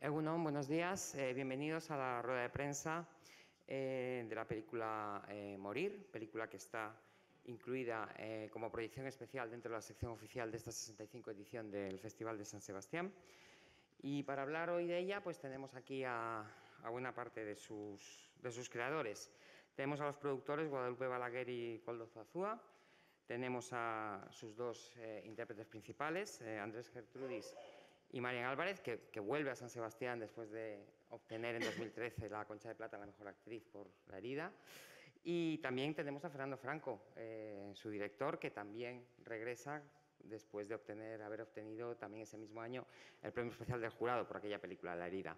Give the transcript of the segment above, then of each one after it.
Egunon, buenos días. Bienvenidos a la rueda de prensa de la película Morir, película que está incluida como proyección especial dentro de la sección oficial de esta 65 edición del Festival de San Sebastián. Y para hablar hoy de ella, pues tenemos aquí a buena parte de sus creadores. Tenemos a los productores Guadalupe Balaguer y Koldo Zazúa. Tenemos a sus dos intérpretes principales, Andrés Gertrudis y Marian Álvarez, que vuelve a San Sebastián después de obtener en 2013 la Concha de Plata a la mejor actriz por La herida. Y también tenemos a Fernando Franco, su director, que también regresa después de haber obtenido también ese mismo año el premio especial del jurado por aquella película, La herida.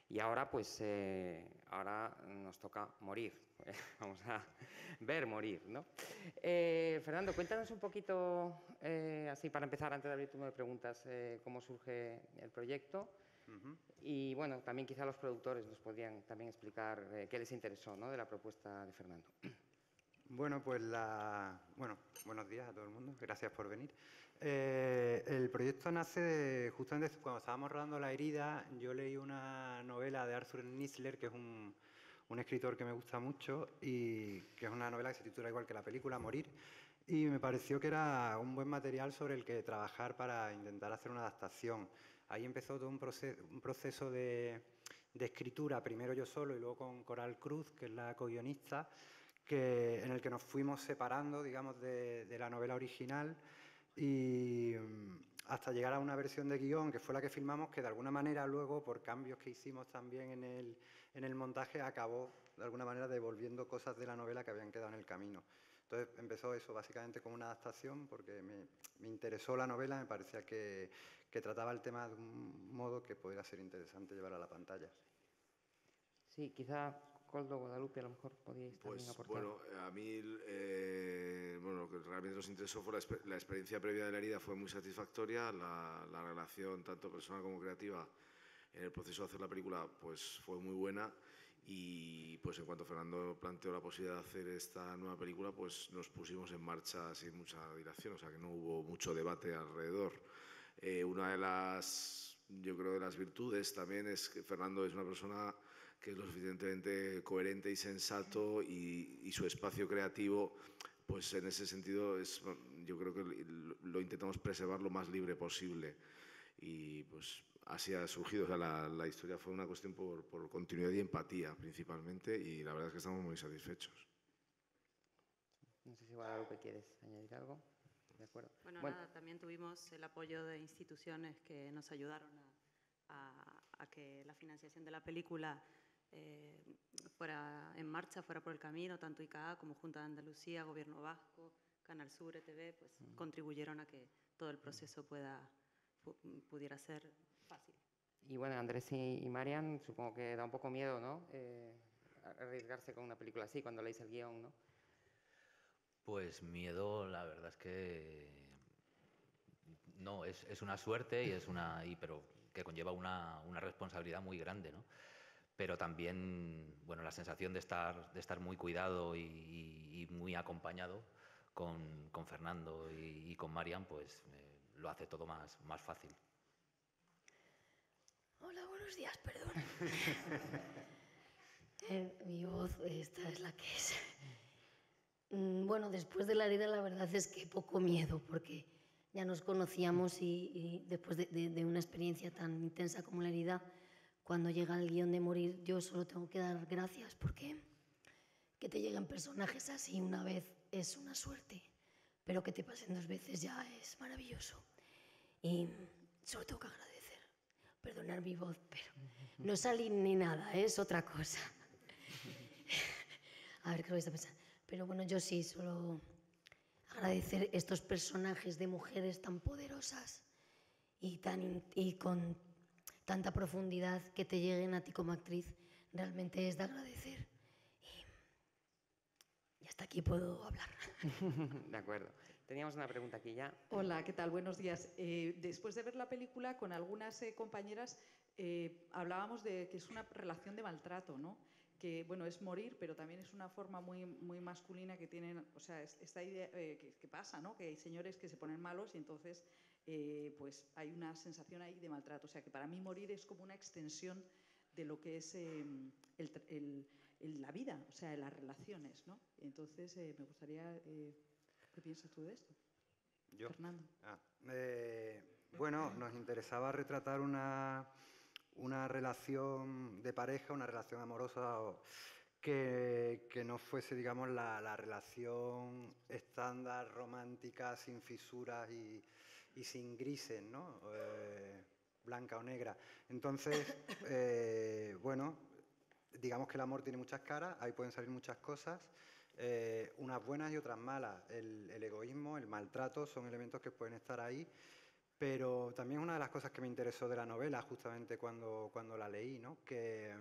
Y ahora, pues, ahora nos toca morir. Vamos a ver morir, ¿no? Fernando, cuéntanos un poquito, así para empezar, antes de abrir turno de preguntas, cómo surge el proyecto. Y, bueno, también quizá los productores nos podrían también explicar qué les interesó, ¿no?, de la propuesta de Fernando. Bueno, pues buenos días a todo el mundo, gracias por venir. El proyecto nace justamente cuando estábamos rodando La herida. Yo leí una novela de Arthur Niesler, que es un escritor que me gusta mucho, y que es una novela que se titula igual que la película, Morir, y me pareció que era un buen material sobre el que trabajar para intentar hacer una adaptación. Ahí empezó todo un proceso de escritura, primero yo solo y luego con Coral Cruz, que es la co-guionista, en el que nos fuimos separando, digamos, de la novela original, y hasta llegar a una versión de guión, que fue la que filmamos, que de alguna manera luego, por cambios que hicimos también en el montaje, acabó de alguna manera devolviendo cosas de la novela que habían quedado en el camino. Entonces empezó eso básicamente como una adaptación, porque me interesó la novela, me parecía que trataba el tema de un modo que podría ser interesante llevar a la pantalla. Sí, quizá Koldo, Guadalupe, a lo mejor podíais también Pues aportar. bueno, a mí lo que realmente nos interesó fue la experiencia previa de La herida, fue muy satisfactoria. La relación tanto personal como creativa en el proceso de hacer la película pues fue muy buena, y pues en cuanto Fernando planteó la posibilidad de hacer esta nueva película, pues nos pusimos en marcha sin mucha dilación, o sea que no hubo mucho debate alrededor. Una de las, yo creo, de las virtudes también es que Fernando es una persona que es lo suficientemente coherente y sensato, y su espacio creativo, pues en ese sentido yo creo que lo intentamos preservar lo más libre posible, y pues así ha surgido. O sea, la historia fue una cuestión por continuidad y empatía principalmente, y la verdad es que estamos muy satisfechos. No sé si Guadalupe quieres añadir algo. De acuerdo. Bueno, nada, también tuvimos el apoyo de instituciones que nos ayudaron a que la financiación de la película fuera en marcha, fuera por el camino. Tanto ICA como Junta de Andalucía, Gobierno Vasco, Canal Sur, ETV, pues contribuyeron a que todo el proceso pudiera ser fácil. Y bueno, Andrés y Marian, supongo que da un poco miedo, ¿no?, arriesgarse con una película así cuando leéis el guión, ¿no? Pues miedo, la verdad es que no, es una suerte, pero que conlleva una responsabilidad muy grande, ¿no? Pero también, bueno, la sensación de estar muy cuidado y muy acompañado con Fernando y con Marian, pues lo hace todo más fácil. Hola, buenos días, perdón. Mi voz, esta es la que es. Bueno, después de La herida, la verdad es que poco miedo, porque ya nos conocíamos y después de una experiencia tan intensa como La herida, cuando llega el guión de Morir, yo solo tengo que dar gracias, porque que te lleguen personajes así una vez es una suerte, pero que te pasen dos veces ya es maravilloso. Y solo tengo que agradecer. Perdonar mi voz, pero no salí ni nada, es otra cosa. A ver, ¿qué vais a pensar? Pero bueno, yo sí, solo agradecer estos personajes de mujeres tan poderosas y con tanta profundidad, que te lleguen a ti como actriz, realmente es de agradecer. Y hasta aquí puedo hablar. De acuerdo. Teníamos una pregunta aquí ya. Hola, ¿qué tal? Buenos días. Después de ver la película, con algunas compañeras hablábamos de que es una relación de maltrato, ¿no? Que, bueno, es morir, pero también es una forma muy, muy masculina que tienen, o sea, esta idea que pasa, ¿no? Que hay señores que se ponen malos y entonces pues hay una sensación ahí de maltrato. O sea que para mí morir es como una extensión de lo que es la vida, o sea, las relaciones, ¿no? Entonces, me gustaría, ¿qué piensas tú de esto? ¿Yo? Fernando. Bueno, nos interesaba retratar una relación de pareja, una relación amorosa que no fuese, digamos, la relación estándar, romántica, sin fisuras y sin grises, ¿no? Blanca o negra. Entonces, bueno, digamos que el amor tiene muchas caras, ahí pueden salir muchas cosas, unas buenas y otras malas. El egoísmo, el maltrato son elementos que pueden estar ahí, pero también una de las cosas que me interesó de la novela, justamente cuando la leí, ¿no? Que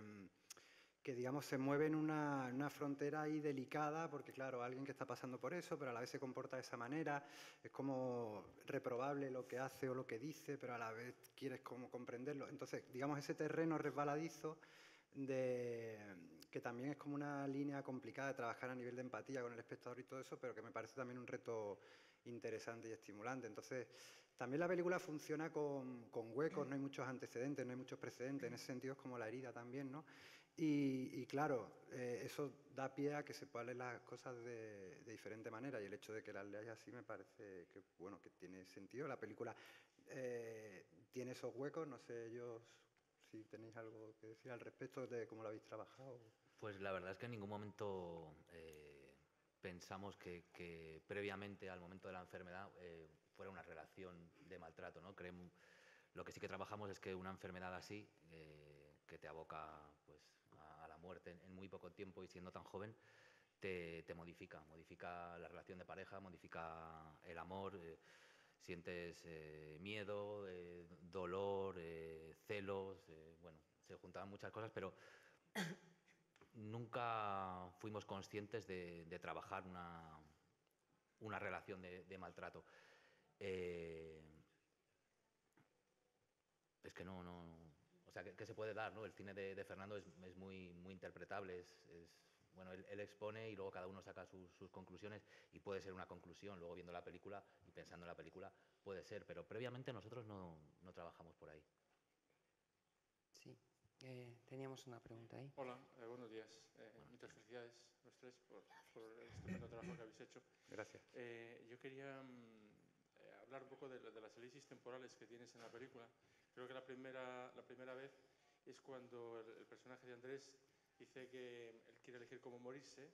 digamos se mueve en una frontera ahí delicada, porque claro, alguien que está pasando por eso, pero a la vez se comporta de esa manera, es como reprobable lo que hace o lo que dice, pero a la vez quieres como comprenderlo. Entonces, digamos, ese terreno resbaladizo que también es como una línea complicada de trabajar a nivel de empatía con el espectador y todo eso, pero que me parece también un reto interesante y estimulante. Entonces, también la película funciona con huecos, no hay muchos antecedentes, no hay muchos precedentes, en ese sentido es como la herida también, ¿no? Y claro, eso da pie a que se puedan leer las cosas de diferente manera, y el hecho de que las leáis así me parece que, bueno, que tiene sentido. La película tiene esos huecos, no sé ellos si tenéis algo que decir al respecto de cómo lo habéis trabajado. Pues la verdad es que en ningún momento pensamos que previamente al momento de la enfermedad fuera una relación de maltrato, ¿no? Lo que sí que trabajamos es que una enfermedad así, que te aboca pues, a la muerte en muy poco tiempo y siendo tan joven, te modifica la relación de pareja, modifica el amor, sientes miedo, dolor, celos, bueno, se juntaban muchas cosas, pero nunca fuimos conscientes de trabajar una relación de maltrato. Es que o sea, que se puede dar, ¿no? El cine de Fernando es muy, muy interpretable, bueno, él expone y luego cada uno saca sus conclusiones y puede ser una conclusión, luego viendo la película y pensando en la película puede ser, pero previamente nosotros no trabajamos por ahí. Sí, teníamos una pregunta ahí. Hola, buenos días. Muchas felicidades a los tres por el estupendo trabajo que habéis hecho. Gracias. Yo quería hablar un poco de las elipsis temporales que tienes en la película. Creo que la primera vez es cuando el personaje de Andrés dice que él quiere elegir cómo morirse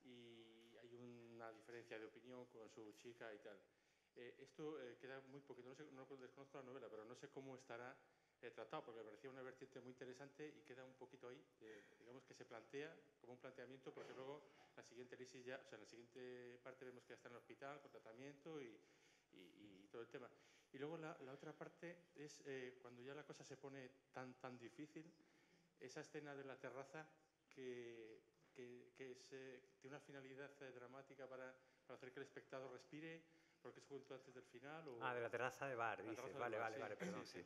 y hay una diferencia de opinión con su chica y tal. Esto queda muy poquito, no desconozco la novela, pero no sé cómo estará tratado, porque me parecía una vertiente muy interesante y queda un poquito ahí, digamos que se plantea como un planteamiento, porque luego la siguiente elipsis ya, o sea, en la siguiente parte vemos que ya está en el hospital con tratamiento y todo el tema. Y luego la otra parte es cuando ya la cosa se pone tan difícil, esa escena de la terraza que tiene una finalidad dramática para hacer que el espectador respire, porque es justo antes del final. De la terraza de bar, dices. Vale, perdón, sí.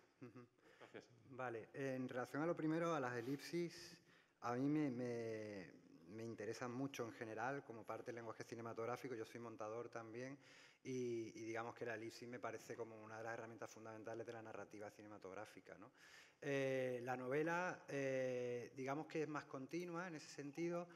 Gracias. Vale, en relación a lo primero, a las elipsis, a mí me interesan mucho en general, como parte del lenguaje cinematográfico. Yo soy montador también y digamos que la elipsis me parece como una de las herramientas fundamentales de la narrativa cinematográfica, ¿no? La novela, digamos que es más continua en ese sentido.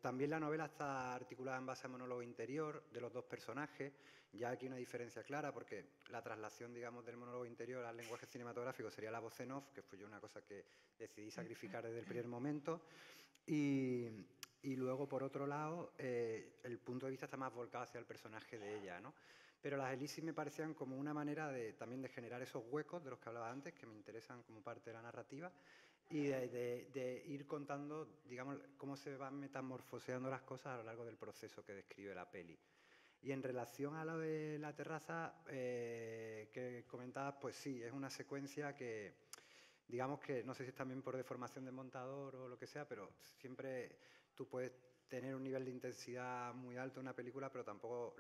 También la novela está articulada en base al monólogo interior de los dos personajes. Ya aquí una diferencia clara, porque la traslación, digamos, del monólogo interior al lenguaje cinematográfico sería la voz en off, que fue yo una cosa que decidí sacrificar desde el primer momento. Y luego, por otro lado, el punto de vista está más volcado hacia el personaje de ella, ¿no? Pero las elipsis me parecían como una manera también de generar esos huecos de los que hablaba antes, que me interesan como parte de la narrativa, y de ir contando, digamos, cómo se van metamorfoseando las cosas a lo largo del proceso que describe la peli. Y en relación a lo de la terraza que comentabas, pues sí, es una secuencia que, digamos que, no sé si es también por deformación del montador o lo que sea, pero siempre tú puedes tener un nivel de intensidad muy alto en una película, pero tampoco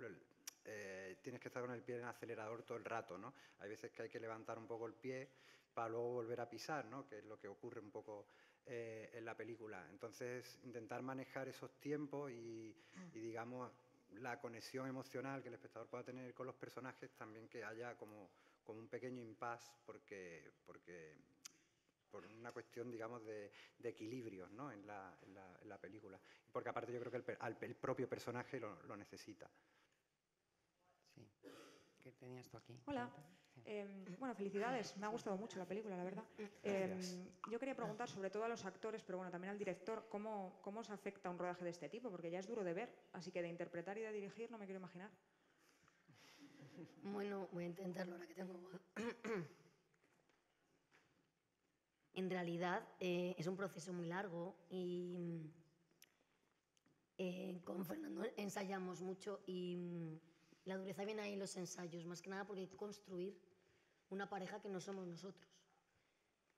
tienes que estar con el pie en el acelerador todo el rato, ¿no? Hay veces que hay que levantar un poco el pie para luego volver a pisar, ¿no? Que es lo que ocurre un poco en la película. Entonces, intentar manejar esos tiempos y digamos, la conexión emocional que el espectador pueda tener con los personajes, también que haya como un pequeño impasse por una cuestión, digamos, de equilibrio, ¿no? en la película. Porque aparte yo creo que el propio personaje lo necesita. Sí. ¿Qué tenías tú aquí? Hola. Bueno, felicidades. Me ha gustado mucho la película, la verdad. Yo quería preguntar sobre todo a los actores, pero bueno, también al director, ¿cómo os afecta un rodaje de este tipo? Porque ya es duro de ver, así que de interpretar y de dirigir no me quiero imaginar. Bueno, voy a intentarlo ahora que tengo... En realidad es un proceso muy largo y con Fernando ensayamos mucho y la dureza viene ahí en los ensayos, más que nada porque hay que construir una pareja que no somos nosotros.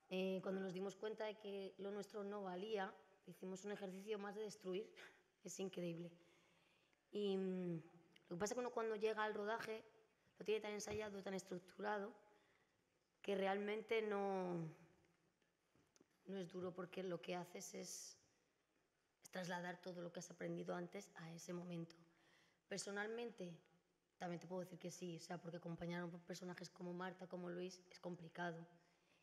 Cuando nos dimos cuenta de que lo nuestro no valía, hicimos un ejercicio más de destruir, es increíble. Y lo que pasa es que uno cuando llega al rodaje lo tiene tan ensayado, tan estructurado, que realmente no es duro porque lo que haces es trasladar todo lo que has aprendido antes a ese momento. Personalmente, también te puedo decir que sí, o sea, porque acompañar a personajes como Marta, como Luis, es complicado.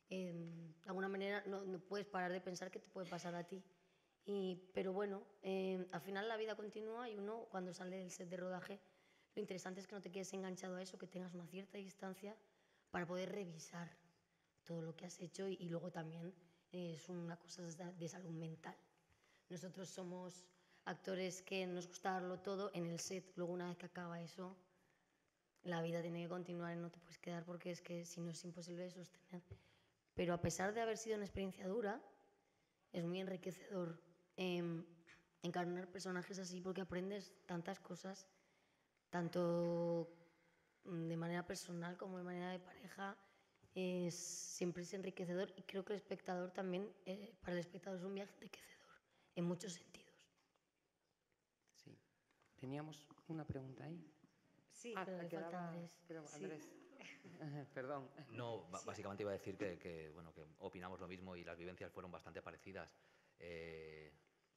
De alguna manera no puedes parar de pensar qué te puede pasar a ti. Pero bueno, al final la vida continúa y uno, cuando sale del set de rodaje, lo interesante es que no te quedes enganchado a eso, que tengas una cierta distancia para poder revisar todo lo que has hecho y luego también es una cosa de salud mental. Nosotros somos actores que nos gusta darlo todo en el set, luego una vez que acaba eso, la vida tiene que continuar y no te puedes quedar porque es que si no es imposible de sostener. Pero a pesar de haber sido una experiencia dura, es muy enriquecedor encarnar personajes así porque aprendes tantas cosas, tanto de manera personal como de manera de pareja. Siempre es enriquecedor y creo que el espectador también, para el espectador es un viaje enriquecedor en muchos sentidos. Sí. Teníamos una pregunta ahí. Sí, pero le falta Andrés. Pero, Sí. Andrés. Perdón. No, básicamente iba a decir que opinamos lo mismo y las vivencias fueron bastante parecidas.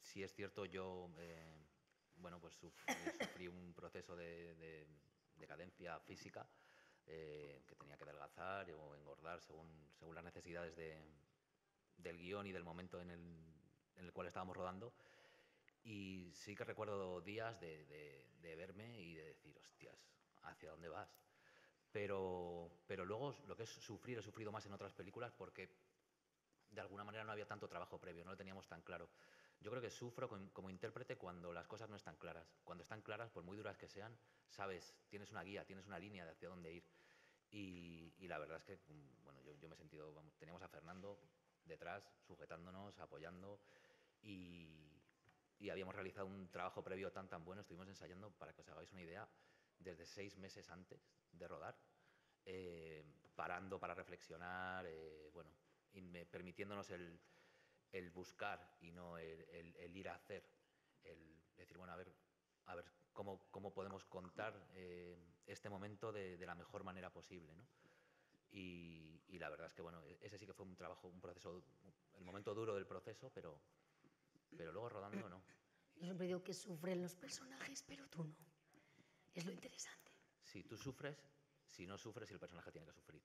Sí es cierto, yo pues sufrí un proceso de decadencia física, que tenía que adelgazar o engordar según las necesidades del guión y del momento en el cual estábamos rodando. Y sí que recuerdo días de verme y de decir, hostias, ¿hacia dónde vas? Pero luego lo que es sufrir, he sufrido más en otras películas porque de alguna manera no había tanto trabajo previo, no lo teníamos tan claro. Yo creo que sufro como intérprete cuando las cosas no están claras. Cuando están claras, por muy duras que sean, sabes, tienes una guía, tienes una línea de hacia dónde ir. Y la verdad es que, bueno, yo me he sentido, teníamos a Fernando detrás, sujetándonos, apoyando y habíamos realizado un trabajo previo tan bueno, estuvimos ensayando, para que os hagáis una idea, desde 6 meses antes de rodar, parando para reflexionar, permitiéndonos el buscar y no el ir a hacer, el decir, bueno, a ver cómo podemos contar este momento de la mejor manera posible, ¿no? Y la verdad es que, bueno, ese sí que fue un proceso, el momento duro del proceso, pero luego rodando no. Yo siempre digo que sufren los personajes, pero tú no. Es lo interesante. Si tú sufres, si no sufres, el personaje tiene que sufrir.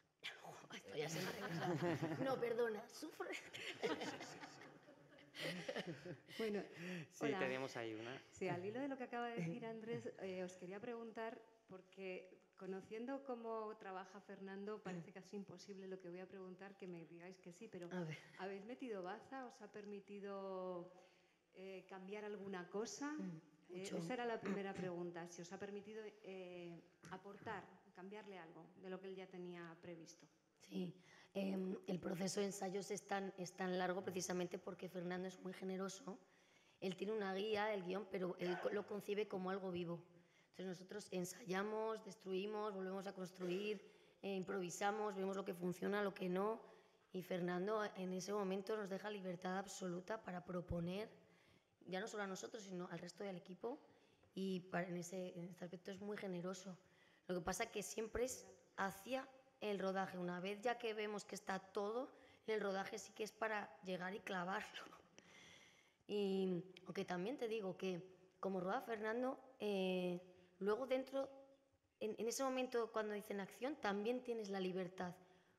Esto ya se me ha regresado. No, perdona, sufre. Bueno, Sí, hola. teníamos ahí una. Sí, al hilo de lo que acaba de decir Andrés, os quería preguntar, porque conociendo cómo trabaja Fernando, parece casi imposible lo que voy a preguntar, que me digáis que sí, pero A ver. ¿habéis metido baza? ¿Os ha permitido cambiar alguna cosa? Mucho. Esa era la primera pregunta, si os ha permitido aportar, cambiarle algo de lo que él ya tenía previsto. Sí, el proceso de ensayos es tan largo precisamente porque Fernando es muy generoso. Él tiene una guía, el guión, pero él lo concibe como algo vivo. Entonces nosotros ensayamos, destruimos, volvemos a construir, improvisamos, vemos lo que funciona, lo que no. Y Fernando en ese momento nos deja libertad absoluta para proponer, ya no solo a nosotros, sino al resto del equipo. Y en este aspecto es muy generoso. Lo que pasa es que siempre es hacia el rodaje. Una vez ya que vemos que está todo, el rodaje sí que es para llegar y clavarlo. Y aunque también te digo que como roda Fernando, luego dentro, en ese momento cuando dicen acción, también tienes la libertad,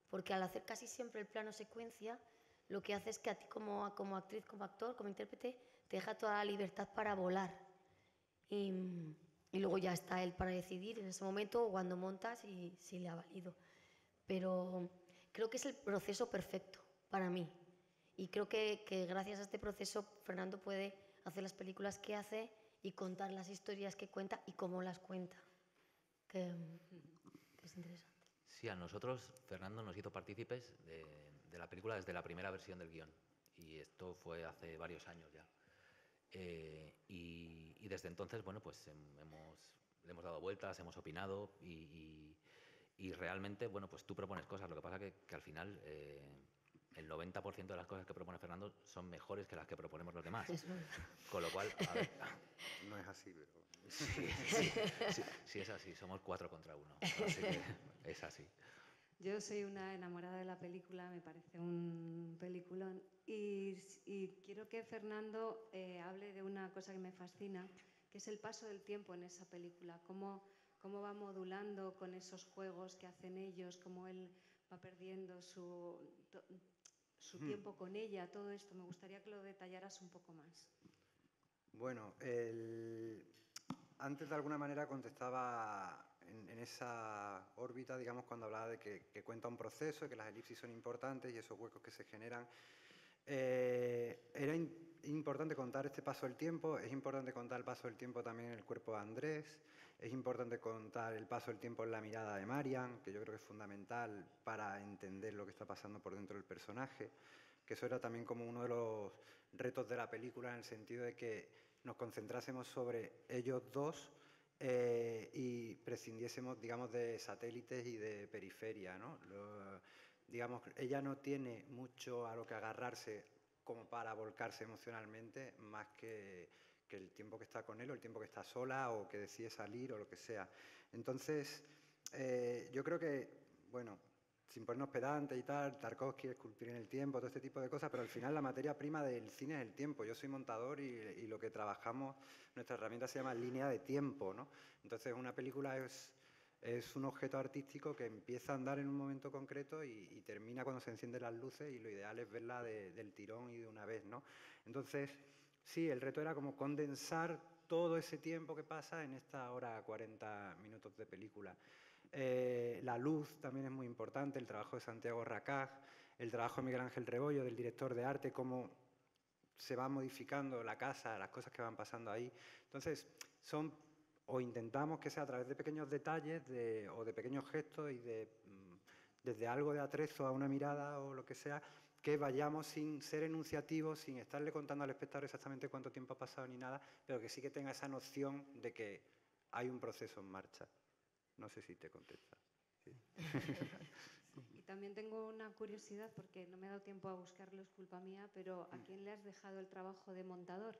porque al hacer casi siempre el plano secuencia, lo que hace es que a ti como actriz, como actor, como intérprete, te deja toda la libertad para volar. Y luego ya está él para decidir en ese momento cuando montas y si le ha valido. Pero creo que es el proceso perfecto para mí. Y creo que gracias a este proceso Fernando puede hacer las películas que hace y contar las historias que cuenta y cómo las cuenta. Que es interesante. Sí, a nosotros Fernando nos hizo partícipes de la película desde la primera versión del guión. Y esto fue hace varios años ya. Y desde entonces, bueno, pues le hemos dado vueltas, hemos opinado y realmente, bueno, pues tú propones cosas. Lo que pasa que al final el 90% de las cosas que propone Fernando son mejores que las que proponemos los demás. Con lo cual, a ver, No es así, pero... Sí, es así, somos 4 contra 1. Así que es así. Yo soy una enamorada de la película, me parece un peliculón y quiero que Fernando hable de una cosa que me fascina, que es el paso del tiempo en esa película, cómo va modulando con esos juegos que hacen ellos, cómo él va perdiendo su tiempo con ella, todo esto. Me gustaría que lo detallaras un poco más. Bueno, antes de alguna manera contestaba en esa órbita, digamos, cuando hablaba de que cuenta un proceso, que las elipsis son importantes y esos huecos que se generan. Era importante contar este paso del tiempo, es importante contar el paso del tiempo también en el cuerpo de Andrés, es importante contar el paso del tiempo en la mirada de Marian, que yo creo que es fundamental para entender lo que está pasando por dentro del personaje, que eso era también como uno de los retos de la película, en el sentido de que nos concentrásemos sobre ellos dos y prescindiésemos, digamos, de satélites y de periferia, ¿no? Digamos, ella no tiene mucho a lo que agarrarse como para volcarse emocionalmente, más que el tiempo que está con él o el tiempo que está sola o que decide salir o lo que sea. Entonces, yo creo que, bueno, sin ponernos pedantes y tal, Tarkovsky, esculpir en el tiempo, todo este tipo de cosas, pero al final la materia prima del cine es el tiempo. Yo soy montador y lo que trabajamos, nuestra herramienta se llama línea de tiempo, ¿no? Entonces una película es un objeto artístico que empieza a andar en un momento concreto y termina cuando se encienden las luces, y lo ideal es verla del tirón y de una vez, ¿no? Entonces, sí, el reto era como condensar todo ese tiempo que pasa en esta hora 40 minutos de película. La luz también es muy importante, el trabajo de Santiago Racaj, el trabajo de Miguel Ángel Rebollo, del director de arte, cómo se va modificando la casa, las cosas que van pasando ahí. Entonces, o intentamos que sea a través de pequeños detalles o de pequeños gestos y desde algo de atrezo a una mirada o lo que sea, que vayamos sin ser enunciativos, sin estarle contando al espectador exactamente cuánto tiempo ha pasado ni nada, pero que sí que tenga esa noción de que hay un proceso en marcha. No sé si te contesta. ¿Sí? Y también tengo una curiosidad, porque no me he dado tiempo a buscarlo, es culpa mía, pero ¿a quién le has dejado el trabajo de montador?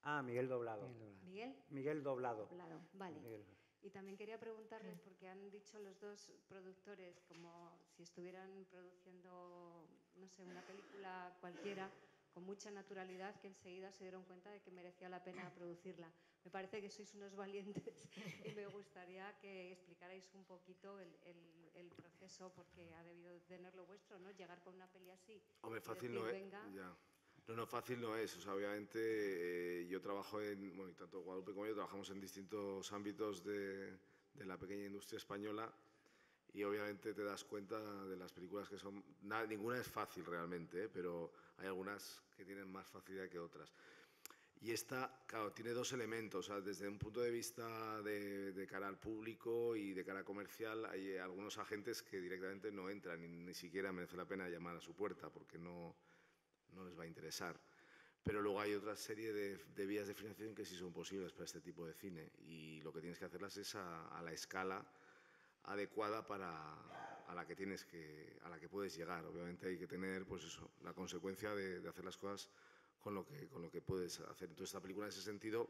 Ah, Miguel Doblado. ¿Miguel? Miguel Doblado. Doblado, vale. Miguel. Y también quería preguntarles, porque han dicho los dos productores como si estuvieran produciendo, no sé, una película cualquiera, con mucha naturalidad, que enseguida se dieron cuenta de que merecía la pena producirla. Me parece que sois unos valientes y me gustaría que explicarais un poquito el proceso, porque ha debido tenerlo vuestro, ¿no? Llegar con una peli así. Hombre, fácil decir, no es. venga. Ya. No, fácil no es. O sea, obviamente yo trabajo bueno, y tanto Guadalupe como yo trabajamos en distintos ámbitos de la pequeña industria española, y obviamente te das cuenta de las películas que son... ninguna es fácil realmente, pero hay algunas que tienen más facilidad que otras. Y esta, claro, tiene dos elementos. O sea, desde un punto de vista de cara al público y de cara comercial, hay algunos agentes que directamente no entran y ni siquiera merece la pena llamar a su puerta porque no les va a interesar. Pero luego hay otra serie de vías de financiación que sí son posibles para este tipo de cine, y lo que tienes que hacerlas es a la escala adecuada a la que puedes llegar. Obviamente hay que tener, pues eso, la consecuencia de hacer las cosas con lo que puedes hacer. Entonces esta película en ese sentido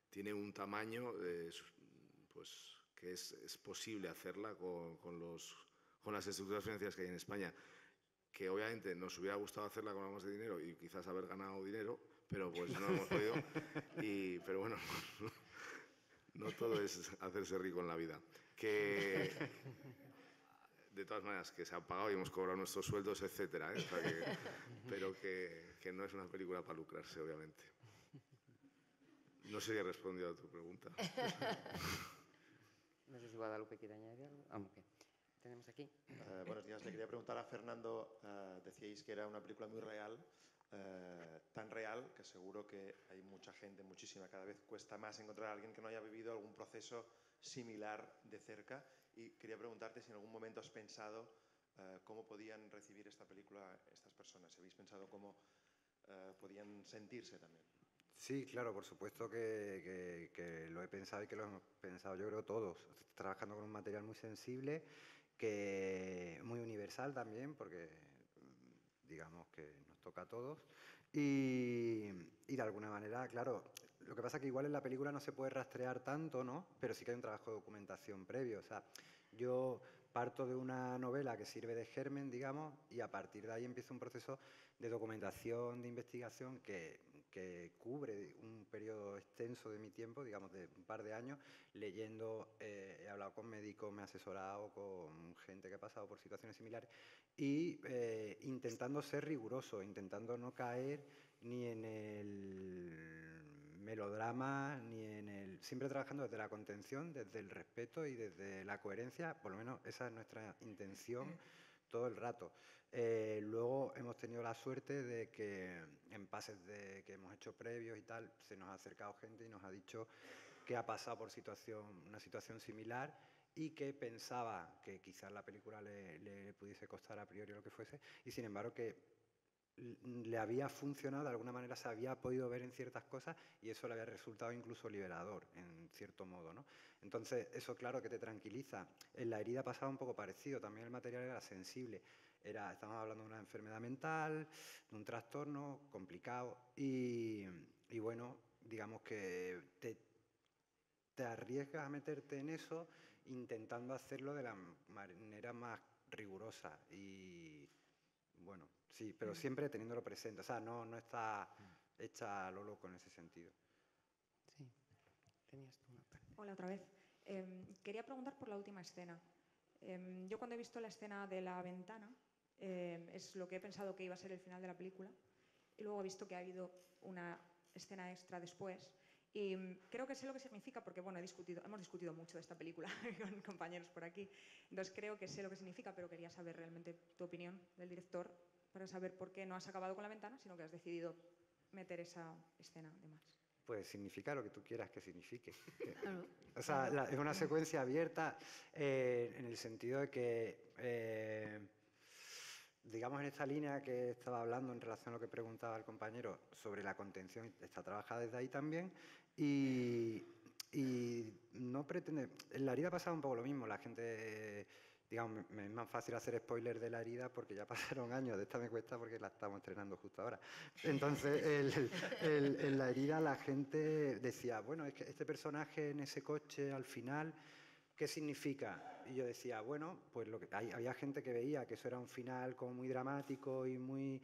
tiene un tamaño pues, que es posible hacerla con las estructuras financieras que hay en España, que obviamente nos hubiera gustado hacerla con algo más de dinero y quizás haber ganado dinero, pero pues no hemos podido. Pero bueno, No todo es hacerse rico en la vida. Que, de todas maneras, que se han pagado y hemos cobrado nuestros sueldos, etcétera, ¿eh? O sea pero que no es una película para lucrarse, obviamente. No sé si he respondido a tu pregunta. No sé si Guadalupe quiere añadir algo. Ok. Tenemos aquí. Buenos días. Le quería preguntar a Fernando, decíais que era una película muy real, tan real que seguro que hay mucha gente, muchísima, cada vez cuesta más encontrar a alguien que no haya vivido algún proceso similar de cerca. Y quería preguntarte si en algún momento has pensado cómo podían recibir esta película estas personas. ¿Habéis pensado cómo podían sentirse también? Sí, claro, por supuesto que lo he pensado y que lo hemos pensado, yo creo, todos. Trabajando con un material muy sensible, muy universal también, porque digamos que nos toca a todos. Y de alguna manera, claro, lo que pasa es que igual en la película no se puede rastrear tanto, ¿no? Pero sí que hay un trabajo de documentación previo. O sea, yo parto de una novela que sirve de germen, digamos, y a partir de ahí empieza un proceso de documentación, de investigación que cubre un periodo extenso de mi tiempo, digamos de un par de años, leyendo, he hablado con médicos, me he asesorado con gente que ha pasado por situaciones similares y intentando ser riguroso, intentando no caer ni en el melodrama, ni en el... Siempre trabajando desde la contención, desde el respeto y desde la coherencia, por lo menos esa es nuestra intención todo el rato. Luego hemos tenido la suerte de que en pases que hemos hecho previos y tal, se nos ha acercado gente y nos ha dicho que ha pasado por una situación similar y que pensaba que quizás la película le pudiese costar a priori o lo que fuese, y sin embargo que le había funcionado, de alguna manera se había podido ver en ciertas cosas y eso le había resultado incluso liberador, en cierto modo, ¿no? Entonces, eso claro que te tranquiliza. En La herida pasaba un poco parecido, también el material era sensible. Estamos hablando de una enfermedad mental, de un trastorno complicado y bueno, digamos que te arriesgas a meterte en eso intentando hacerlo de la manera más rigurosa y bueno, sí, pero siempre teniéndolo presente, o sea, no está hecha a lo loco en ese sentido. Sí, tenías tú una parte. Hola, otra vez. Quería preguntar por la última escena. Yo cuando he visto la escena de la ventana, es lo que he pensado que iba a ser el final de la película, y luego he visto que ha habido una escena extra después, y creo que sé lo que significa, porque bueno, hemos discutido mucho de esta película con compañeros por aquí, entonces creo que sé lo que significa, pero quería saber realmente tu opinión del director, para saber por qué no has acabado con la ventana, sino que has decidido meter esa escena de más. Pues significa lo que tú quieras que signifique. Claro. O sea, es una secuencia abierta en el sentido de que, digamos, en esta línea que estaba hablando en relación a lo que preguntaba el compañero sobre la contención, está trabajada desde ahí también y no pretende... En La herida pasaba un poco lo mismo, la gente... digamos, me es más fácil hacer spoiler de La herida porque ya pasaron años, de esta me cuesta porque la estamos estrenando justo ahora. Entonces, en La herida la gente decía, bueno, es que este personaje en ese coche al final, ¿qué significa? Y yo decía, bueno, pues había gente que veía que eso era un final como muy dramático y muy...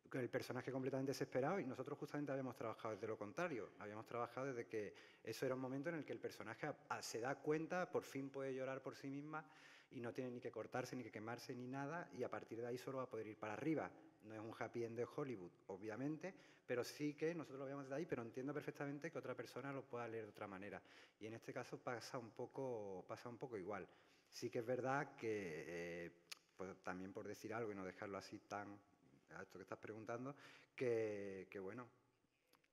con el personaje completamente desesperado, y nosotros justamente habíamos trabajado desde lo contrario, habíamos trabajado desde que eso era un momento en el que el personaje se da cuenta, por fin puede llorar por sí misma y no tiene ni que cortarse, ni que quemarse, ni nada, y a partir de ahí solo va a poder ir para arriba. No es un happy end de Hollywood, obviamente, pero sí que nosotros lo veíamos desde ahí, pero entiendo perfectamente que otra persona lo pueda leer de otra manera. Y en este caso pasa un poco igual. Sí que es verdad que, pues, también por decir algo y no dejarlo así tan a esto que estás preguntando, que bueno,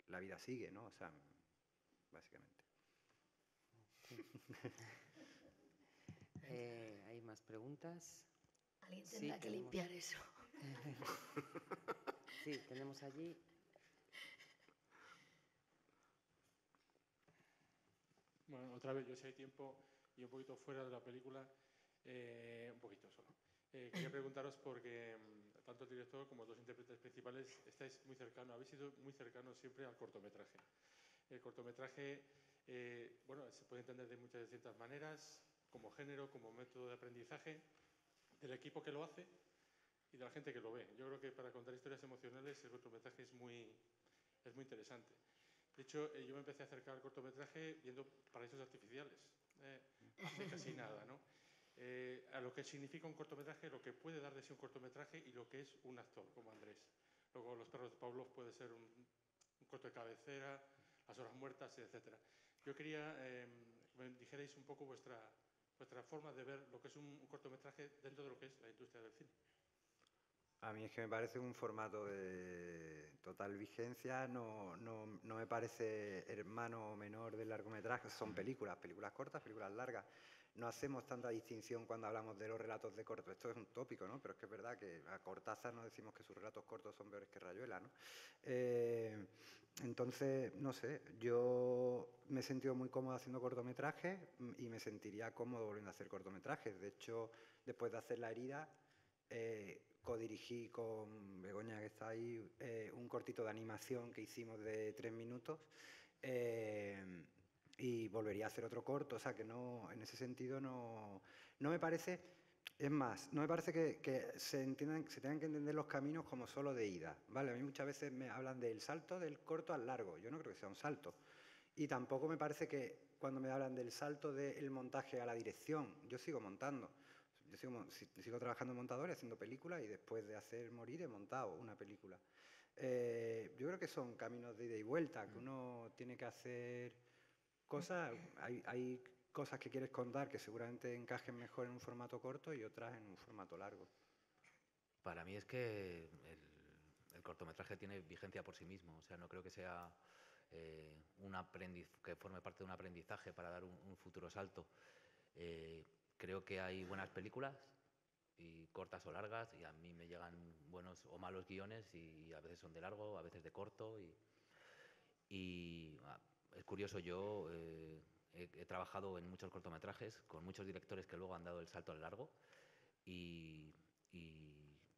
la vida sigue, ¿no? O sea, básicamente. Sí. ¿Hay más preguntas? Alguien tendrá que limpiar eso. Sí, tenemos allí. Bueno, otra vez, yo si hay tiempo y un poquito fuera de la película, un poquito solo. Quería preguntaros porque tanto el director como los dos intérpretes principales estáis muy cercanos, habéis sido muy cercanos siempre al cortometraje. El cortometraje, bueno, se puede entender de muchas distintas maneras, como género, como método de aprendizaje, del equipo que lo hace y de la gente que lo ve. Yo creo que para contar historias emocionales el cortometraje es muy interesante. De hecho, yo me empecé a acercar al cortometraje viendo Paraísos Artificiales, hace casi nada, ¿no? A lo que significa un cortometraje, lo que puede dar de sí un cortometraje y lo que es un actor, como Andrés. Luego, Los perros de Pavlov puede ser un corto de cabecera, Las horas muertas, etc. Yo quería que me dijerais un poco vuestra forma de ver lo que es un cortometraje dentro de lo que es la industria del cine. A mí es que me parece un formato de total vigencia, no me parece hermano o menor del largometraje, son películas cortas, películas largas. No hacemos tanta distinción cuando hablamos de los relatos de corto. Esto es un tópico, ¿no? Pero es que es verdad que a Cortázar no decimos que sus relatos cortos son peores que Rayuela, ¿no? Entonces, no sé, yo me he sentido muy cómodo haciendo cortometrajes y me sentiría cómodo volviendo a hacer cortometrajes. De hecho, después de hacer La herida, codirigí con Begoña, que está ahí, un cortito de animación que hicimos de 3 minutos. Y volvería a hacer otro corto, o sea que no, en ese sentido no me parece, es más, no me parece que se tengan que entender los caminos como solo de ida, ¿vale? A mí muchas veces me hablan del salto del corto al largo, yo no creo que sea un salto. Y tampoco me parece que cuando me hablan del salto del montaje a la dirección, yo sigo montando. Yo sigo trabajando en montador y haciendo películas y después de hacer Morir he montado una película. Yo creo que son caminos de ida y vuelta, que uno tiene que hacer cosas, hay cosas que quieres contar que seguramente encajen mejor en un formato corto y otras en un formato largo. Para mí es que el cortometraje tiene vigencia por sí mismo, o sea, no creo que sea que forme parte de un aprendizaje para dar un futuro salto. Creo que hay buenas películas, y cortas o largas, y a mí me llegan buenos o malos guiones y a veces son de largo, a veces de corto. Y es curioso, yo he trabajado en muchos cortometrajes con muchos directores que luego han dado el salto al largo y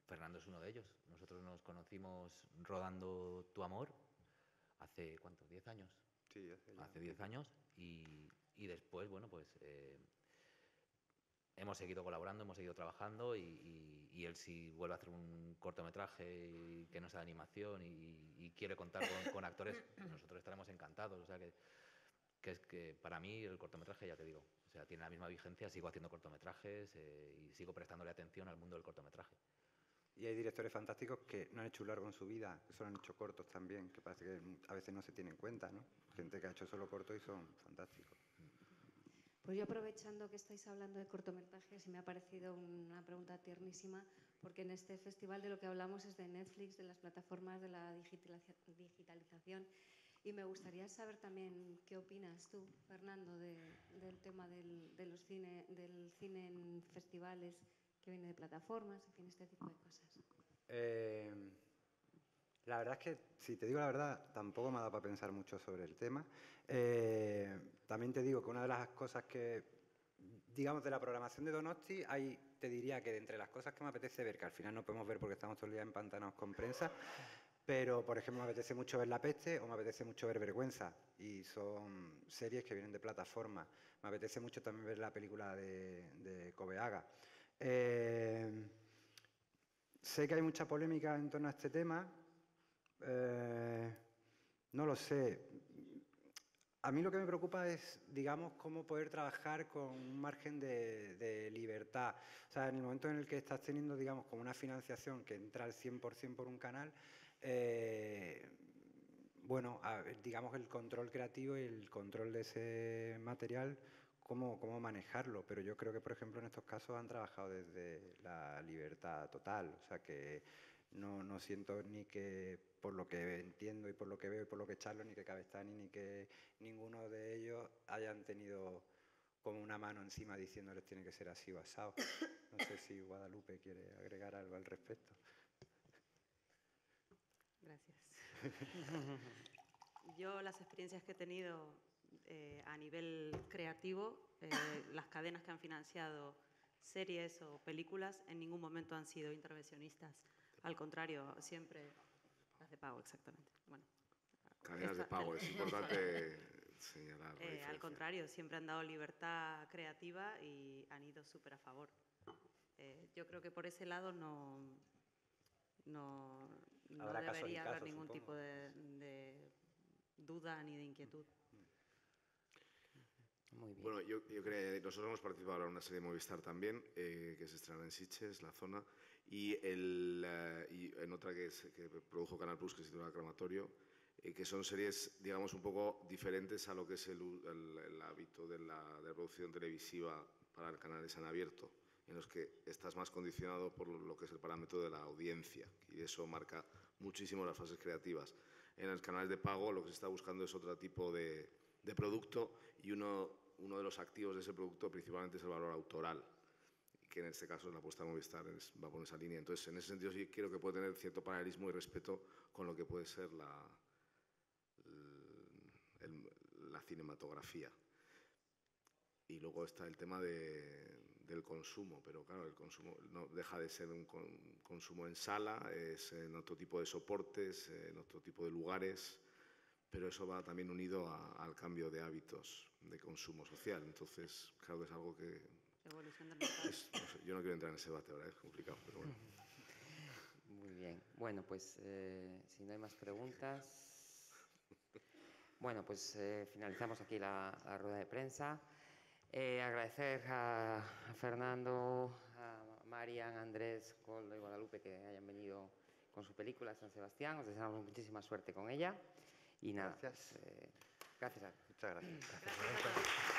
Fernando es uno de ellos. Nosotros nos conocimos rodando Tu amor hace, ¿cuánto? ¿10 años? Sí, hace 10 años y después, bueno, pues hemos seguido colaborando, hemos seguido trabajando y él si vuelve a hacer un cortometraje que no sea de animación y quiere contar con actores, nosotros estaremos encantados. O sea que es que para mí el cortometraje, ya te digo, o sea, tiene la misma vigencia, sigo haciendo cortometrajes y sigo prestándole atención al mundo del cortometraje. Y hay directores fantásticos que no han hecho un largo en su vida, que solo han hecho cortos también, que parece que a veces no se tiene en cuenta, ¿no? Gente que ha hecho solo cortos y son fantásticos. Pues yo, aprovechando que estáis hablando de cortometrajes, y me ha parecido una pregunta tiernísima, porque en este festival de lo que hablamos es de Netflix, de las plataformas, de la digitalización, y me gustaría saber también qué opinas tú, Fernando, del tema del cine en festivales, que viene de plataformas, en fin, este tipo de cosas. La verdad es que, si te digo la verdad, tampoco me ha dado para pensar mucho sobre el tema. También te digo que una de las cosas que, digamos, de la programación de Donosti, te diría que de entre las cosas que me apetece ver, que al final no podemos ver porque estamos todo el día empantanados con prensa, pero, por ejemplo, me apetece mucho ver La peste o me apetece mucho ver Vergüenza, y son series que vienen de plataforma. Me apetece mucho también ver la película de Cobeaga. Sé que hay mucha polémica en torno a este tema. No lo sé. A mí lo que me preocupa es, digamos, cómo poder trabajar con un margen de libertad. O sea, en el momento en el que estás teniendo, digamos, como una financiación que entra al 100% por un canal, bueno, digamos, el control creativo y el control de ese material, cómo manejarlo. Pero yo creo que, por ejemplo, en estos casos han trabajado desde la libertad total. O sea, que no siento ni que, por lo que entiendo y por lo que veo y por lo que charlo, ni que Cabestany ni que ninguno de ellos hayan tenido como una mano encima diciéndoles tiene que ser así o asado. No sé si Guadalupe quiere agregar algo al respecto. Gracias. Yo las experiencias que he tenido a nivel creativo, las cadenas que han financiado series o películas en ningún momento han sido intervencionistas. Al contrario, siempre las de pago, exactamente. Bueno, cadenas de pago, es importante señalar. Al contrario, siempre han dado libertad creativa y han ido súper a favor. Yo creo que por ese lado no debería haber ningún tipo de duda ni de inquietud. Muy bien. Bueno, yo creo que nosotros hemos participado ahora en una serie de Movistar también, que se estrena en Sitges, La Zona, y en otra que produjo Canal Plus, que se titula Crematorio, que son series, digamos, un poco diferentes a lo que es el hábito de la producción televisiva para canales en abierto, en los que estás más condicionado por lo que es el parámetro de la audiencia, y eso marca muchísimo las fases creativas. En los canales de pago lo que se está buscando es otro tipo de producto, y uno de los activos de ese producto principalmente es el valor autoral, que en este caso la apuesta de Movistar va por esa línea. Entonces, en ese sentido sí creo que puede tener cierto paralelismo y respeto con lo que puede ser la cinematografía. Y luego está el tema del consumo, pero claro, el consumo no deja de ser un consumo en sala, es en otro tipo de soportes, en otro tipo de lugares, pero eso va también unido al cambio de hábitos de consumo social. Entonces, claro que es algo que... Evolución del mercado. no sé, yo no quiero entrar en ese debate ahora, es complicado, pero bueno. Muy bien. Bueno, pues si no hay más preguntas... Bueno, pues finalizamos aquí la rueda de prensa. Agradecer a Fernando, a Marian, Andrés, Koldo y Guadalupe que hayan venido con su película San Sebastián. Os deseamos muchísima suerte con ella. Y nada, Gracias. Gracias. Muchas gracias. Gracias a todos.